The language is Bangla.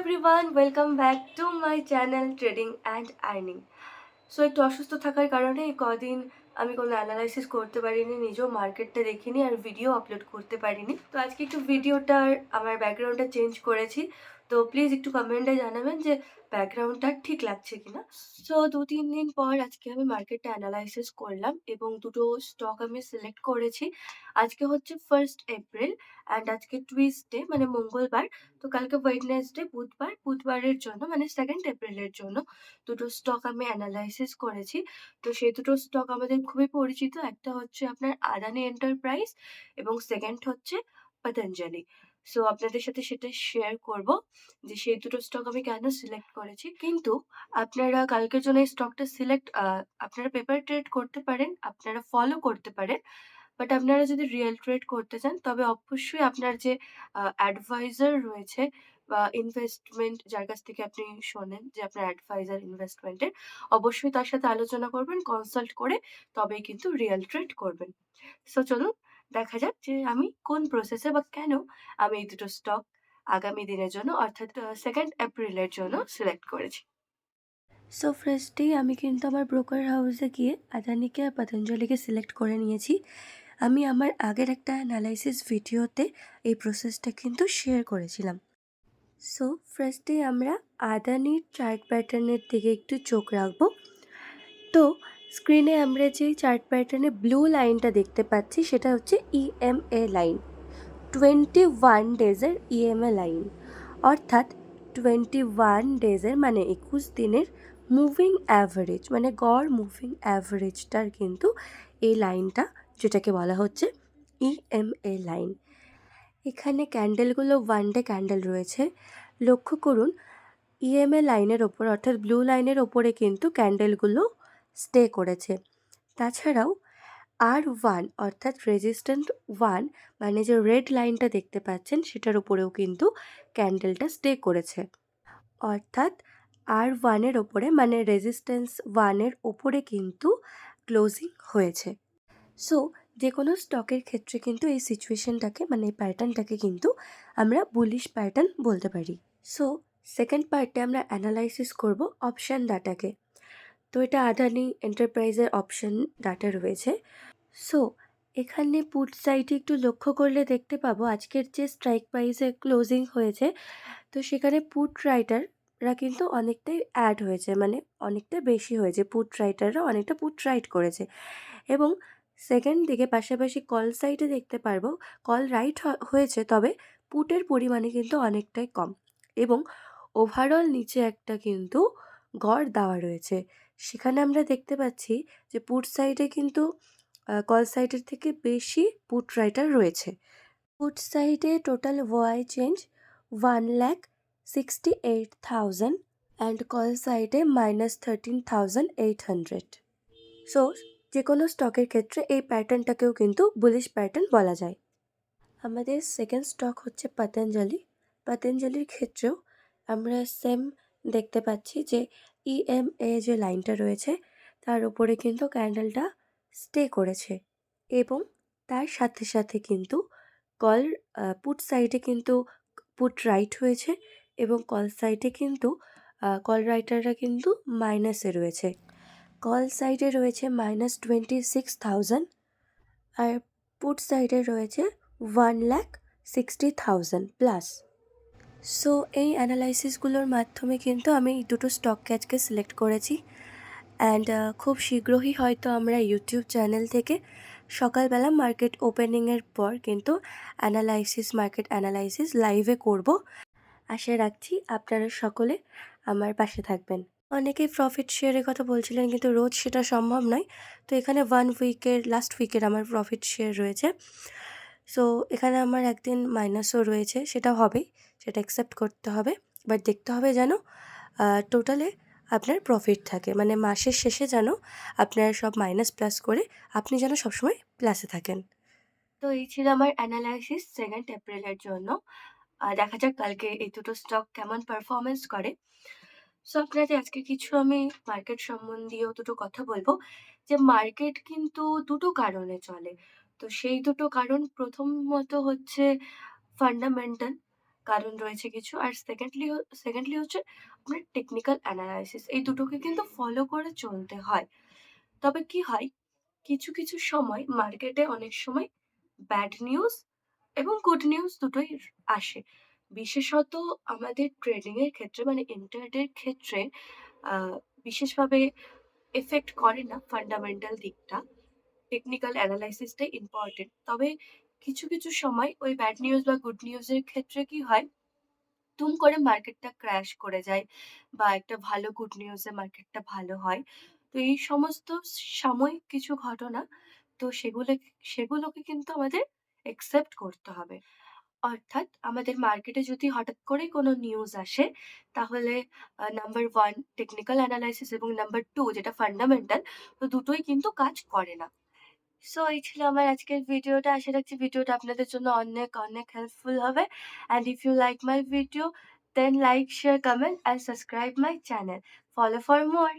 Everyone, welcome back to my channel trading and earning. So একটু অসুস্থ থাকার কারণে এই কদিন আমি কোনো অ্যানালাইসিস করতে পারিনি, নিজেও মার্কেটটা দেখিনি আর ভিডিও আপলোড করতে পারিনি। তো আজকে একটু ভিডিওটার আমার ব্যাকগ্রাউন্ডটা চেঞ্জ করেছি। তো প্লিজ একটু কমেন্টে জানাবেন যে ব্যাকগ্রাউন্ডটা ঠিক লাগছে কিনা। সো ২-৩ দিন পর আজকে আমি মার্কেটটা অ্যানালাইসিস করলাম এবং দুটো স্টক আমি সিলেক্ট করেছি। আজকে হচ্ছে 1st এপ্রিল অ্যান্ড আজকে টুইসডে মানে মঙ্গলবার। তো কালকে ওয়েডনেসডে বুধবার, বুধবারের জন্য মানে 2nd এপ্রিলের জন্য দুটো স্টক আমি অ্যানালাইসিস করেছি। তো সেই দুটো স্টক আমাদের খুবই পরিচিত। একটা হচ্ছে আপনার আদানি এন্টারপ্রাইজ এবং 2nd হচ্ছে পতঞ্জলি। সো আপনাদের সাথে সেটা শেয়ার করব যে সেই দুটো স্টক আমি কেন সিলেক্ট করেছি। কিন্তু আপনারা কালকের জন্য এই স্টকটা আপনারা পেপার ট্রেড করতে পারেন, আপনারা ফলো করতে পারেন। বাট আপনারা যদি রিয়েল ট্রেড করতে চান তবে অবশ্যই আপনার যে অ্যাডভাইজার রয়েছে বা ইনভেস্টমেন্ট যার কাছ থেকে আপনি শোনেন যে আপনার অ্যাডভাইজার ইনভেস্টমেন্টের, অবশ্যই তার সাথে আলোচনা করবেন, কনসাল্ট করে তবেই কিন্তু রিয়েল ট্রেড করবেন। সো চলুন দেখা যাক যে আমি কোন প্রসেসে বা কেন আমি এই দুটো স্টক আগামী দিনের জন্য অর্থাৎ 2nd এপ্রিলের জন্য সিলেক্ট করেছি। সো ফার্স্টেই আমি কিন্তু আমার ব্রোকার হাউসে গিয়ে আদানিকে আর পতঞ্জলিকে সিলেক্ট করে নিয়েছি। আমি আমার আগের একটা অ্যানালাইসিস ভিডিওতে এই প্রসেসটা কিন্তু শেয়ার করেছিলাম। সো ফার্স্টেই আমরা আদানির চার্ট প্যাটার্নের দিকে একটু চোখ রাখবো। তো স্ক্রিনে আমরা যেই চার্ট প্যাটার্নে ব্লু লাইনটা দেখতে পাচ্ছি সেটা হচ্ছে ইএমএ লাইন, 21 ডেজের ইএমএ লাইন, অর্থাৎ 21 ডেজের মানে 21 দিনের মুভিং অ্যাভারেজ মানে গড় মুভিং অ্যাভারেজটার কিন্তু এই লাইনটা, যেটাকে বলা হচ্ছে ইএমএ লাইন। এখানে ক্যান্ডেলগুলো ওয়ান ডে ক্যান্ডেল রয়েছে। লক্ষ্য করুন ইএমএ লাইনের ওপর অর্থাৎ ব্লু লাইনের ওপরে কিন্তু ক্যান্ডেলগুলো স্টে করেছে। তাছাড়াও R1 অর্থাৎ রেজিস্ট্যান্ট 1 মানে যে রেড লাইনটা দেখতে পাচ্ছেন সেটার উপরেও কিন্তু ক্যান্ডেলটা স্টে করেছে। অর্থাৎ R1 এর ওপরে মানে রেজিস্ট্যান্স 1 এর ওপরে কিন্তু ক্লোজিং হয়েছে। সো যেকোনো স্টকের ক্ষেত্রে কিন্তু এই সিচুয়েশনটাকে মানে এই প্যাটার্নটাকে কিন্তু আমরা বুলিশ প্যাটার্ন বলতে পারি। সো সেকেন্ড পার্টে আমরা অ্যানালাইসিস করব অপশান ডাটাকে। তো এটা আদানি এন্টারপ্রাইজের অপশান ডাটা রয়েছে। সো এখানে পুট সাইডে একটু লক্ষ্য করলে দেখতে পাবো আজকের যে স্ট্রাইক প্রাইসে ক্লোজিং হয়েছে, তো সেখানে পুট রাইটাররা কিন্তু অনেকটাই অ্যাড হয়েছে, মানে অনেকটা বেশি হয়েছে, পুট রাইটাররা অনেকটা পুট রাইট করেছে। এবং সেকেন্ড দিকে পাশাপাশি কল সাইডে দেখতে পারবো কল রাইট হয়েছে, তবে পুটের পরিমাণে কিন্তু অনেকটাই কম এবং ওভারঅল নিচে একটা কিন্তু গড় দেওয়া রয়েছে। সেখানে আমরা দেখতে পাচ্ছি যে পুট সাইডে কিন্তু কল সাইডের থেকে বেশি পুট রাইটার রয়েছে। পুট সাইডে total OI change 1,68,000 and call সাইডে -13,800। সো যে কোনো স্টকের ক্ষেত্রে এই প্যাটার্নটাকেও কিন্তু বুলিশ প্যাটার্ন বলা যায়। আমাদের সেকেন্ড স্টক হচ্ছে পতঞ্জলি। পতঞ্জলির ক্ষেত্রেও আমরা সেম দেখতে পাচ্ছি যে ইএমএ যে লাইনটা রয়েছে তার উপরে কিন্তু ক্যান্ডেলটা স্টে করেছে এবং তার সাথে সাথে কিন্তু কল পুট সাইডে কিন্তু পুট রাইট হয়েছে এবং কল সাইডে কিন্তু কল রাইটাররা কিন্তু মাইনাসে রয়েছে। কল সাইডে রয়েছে -26,000 আর পুট সাইডে রয়েছে 1,60,000 প্লাস। সো এই অ্যানালাইসিসগুলোর মাধ্যমে কিন্তু আমি এই দুটো স্টককে আজকে সিলেক্ট করেছি অ্যান্ড খুব শীঘ্রই হয়তো আমরা ইউটিউব চ্যানেল থেকে সকালবেলা মার্কেট ওপেনিংয়ের পর কিন্তু মার্কেট অ্যানালাইসিস লাইভে করব। আশা রাখছি আপনারা সকলে আমার পাশে থাকবেন। অনেকেই প্রফিট শেয়ারের কথা বলছিলেন কিন্তু রোজ সেটা সম্ভব নয়। তো এখানে লাস্ট উইকের আমার প্রফিট শেয়ার রয়েছে। সো এখানে আমার একদিন মাইনাসও রয়েছে, সেটা হবেই, সেটা অ্যাকসেপ্ট করতে হবে। বাট দেখতে হবে যেন টোটালে আপনার প্রফিট থাকে, মানে মাসের শেষে যেন আপনার সব মাইনাস প্লাস করে আপনি যেন সবসময় প্লাসে থাকেন। তো এই ছিল আমার অ্যানালাইসিস 2nd এপ্রিলের জন্য। দেখা যাক কালকে এই দুটো স্টক কেমন পারফরম্যান্স করে। সো আপনাদের আজকে কিছু আমি মার্কেট সম্বন্ধীয় দুটো কথা বলবো যে মার্কেট কিন্তু দুটো কারণে চলে। তো সেই দুটো কারণ প্রথমত হচ্ছে ফান্ডামেন্টাল কারণ রয়েছে কিছু। আর সেকেন্ডলি হচ্ছে আপনার টেকনিক্যাল অ্যানালাইসিস। এই দুটোকে কিন্তু ফলো করে চলতে হয়। তবে কি হয়, কিছু সময় মার্কেটে অনেক সময় ব্যাড নিউজ এবং গুড নিউজ দুটোই আসে। বিশেষত আমাদের ট্রেডিং এর ক্ষেত্রে মানে ইন্টারডে এর ক্ষেত্রে আ বিশেষভাবে এফেক্ট করে না ফান্ডামেন্টাল দিকটা। টেকনিক্যাল অ্যানালাইসিস টাই ইম্পোর্টেন্ট। তবে কিছু সময় ওই ব্যাড নিউজ বা গুড নিউজ এর ক্ষেত্রে কি হয়, দুম করে মার্কেটটা ক্র্যাশ করে যায় বা একটা ভালো গুড নিউজ এ মার্কেটটা ভালো হয়। তো এই সমস্ত সাময়িক কিছু ঘটনা, তো সেগুলোকে কিন্তু আমাদের একসেপ্ট করতে হবে। অর্থাৎ আমাদের মার্কেটে যদি হঠাৎ করেই কোনো নিউজ আসে, তাহলে নাম্বার 1 টেকনিক্যাল অ্যানালাইসিস এবং নাম্বার 2 যেটা ফান্ডামেন্টাল, তো দুটোই কিন্তু কাজ করে না। সো এই ছিল আমার আজকের ভিডিওটা। আশা রাখছি ভিডিওটা আপনাদের জন্য অনেক হেল্পফুল হবে। And if you like my video, then like, share, comment and subscribe my channel. Follow for more.